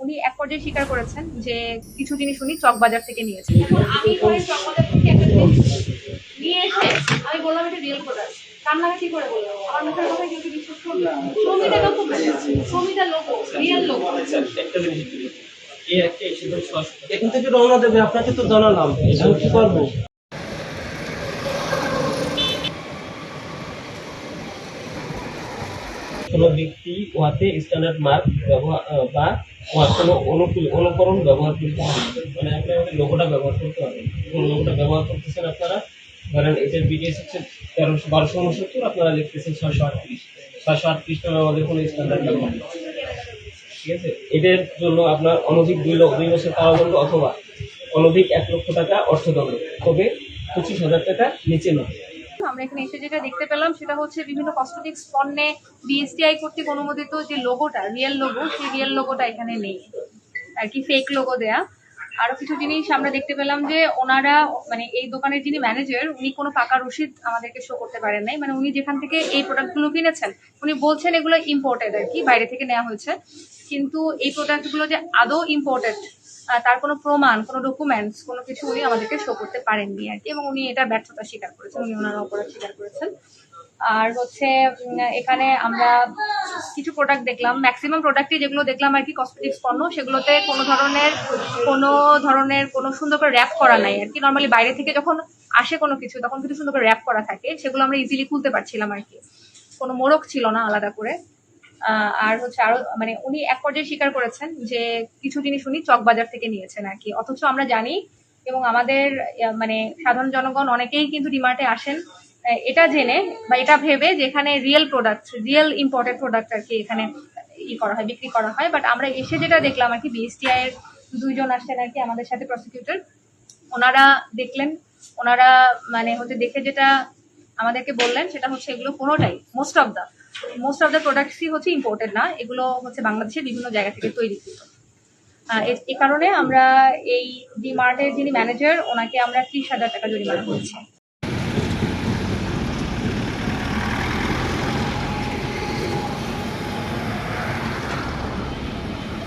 উনি এক পর্যায়ে স্বীকার করেছেন যে কিছু জিনিস উনি চকবাজার থেকে নিয়েছেন। এখন আমি পরে চকবাজার থেকে একটা জিনিস নিয়ে এসে আমি বললাম এটা রিয়েল প্রোডাক্ট, কান্নাকাটি করে বললাম আমার মুখের কথা কেউ কি বিশ্বাস করবে? Samita logo, Samita logo, real logo. একটা জিনিস এই একটা এসে সস এখান থেকে রওনা দেবে, আপনাকে তো জানালাম এখন কি করবো। কোনো ব্যক্তি উহাতে স্ট্যান্ডার্ড মার্ক ব্যবহার বা উহার কোনো অনুকরণ ব্যবহার করতে হবে, মানে আপনি আমাদের লোগোটা ব্যবহার করতে হবে। কোন লোগোটা ব্যবহার করতেছেন আপনারা, ধরেন এটার বিডিএস হচ্ছে 1269, আপনারা লিখতেছেন 638 নামে আমাদের কোনো স্ট্যান্ডার্ড ব্যবহার, ঠিক আছে। এদের জন্য আপনার অনধিক 2 বছর কারাদণ্ড অথবা অনধিক 1 লক্ষ টাকা অর্থদণ্ড, তবে 25,000 টাকা নিচে নয়। আমরা এখানে এসে যেটা দেখতে পেলাম সেটা হচ্ছে বিভিন্ন কসমেটিক্স পণ্যে বিএসটিআই কর্তৃক অনুমোদিত যে লোগোটা, রিয়েল লোগো, সেই রিয়েল লোগোটা এখানে নেই আর কি, ফেক লোগো দেয়া। আরো কিছু জিনিস আমরা দেখতে পেলাম যে ওনারা মানে এই দোকানের যিনি ম্যানেজার উনি কোনো পাকা রসিদ আমাদেরকে শো করতে পারেন নাই। মানে উনি যেখান থেকে এই প্রোডাক্টগুলো কিনেছেন উনি বলছেন এগুলো ইম্পোর্টেড আর কি, বাইরে থেকে নেওয়া হয়েছে, কিন্তু এই প্রোডাক্টগুলো যে আদৌ ইম্পোর্টেড তার কোনো প্রমাণ, কোনো ডকুমেন্টস, কোনো কিছু উনি আমাদেরকে শো করতে পারেননি আর কি, এবং উনি এটা ব্যর্থতা স্বীকার করেছেন, উনি ওনার অপরাধ স্বীকার করেছেন। আর হচ্ছে এখানে আমরা কিছু প্রোডাক্ট দেখলাম, ম্যাক্সিমাম প্রোডাক্টই যেগুলো দেখলাম আর কি কসমেটিক্স পণ্য, সেগুলোতে কোনো ধরনের কোনো সুন্দর করে র্যাপ করা নাই আর কি। নর্মালি বাইরে থেকে যখন আসে কোনো কিছু তখন কিন্তু সুন্দর করে র্যাপ করা থাকে, সেগুলো আমরা ইজিলি খুলতে পারছিলাম আর কি, কোনো মোড়ক ছিল না আলাদা করে। আর হচ্ছে আরো মানে উনি এক পর্যায়ে স্বীকার করেছেন যে কিছু জিনিস উনি চকবাজার থেকে নিয়েছেন আর কি, অথচ আমরা জানি এবং আমাদের মানে সাধারণ জনগণ অনেকেই কিন্তু ডিমার্টে আসেন এটা জেনে বা এটা ভেবে যে এখানে real product, real imported product আর কি এখানে করা হয়, বিক্রি করা হয়। বাট আমরা এসে যেটা দেখলাম আর কি, বিএসটিআই এর 2 জন আসছেন আর কি আমাদের সাথে, প্রসিকিউটর, ওনারা দেখলেন, ওনারা মানে হচ্ছে দেখে যেটা আমাদেরকে বললেন সেটা হচ্ছে এগুলো কোনোটাই মোস্ট অফ দ্য প্রোডাক্টসই হচ্ছে ইম্পোর্টেড না, এগুলো হচ্ছে বাংলাদেশের বিভিন্ন জায়গা থেকে তৈরিকৃত। এ কারণে আমরা এই ডি মার্টের যিনি ম্যানেজার ওনাকে আমরা 30,000 টাকা জরিমানা করেছি।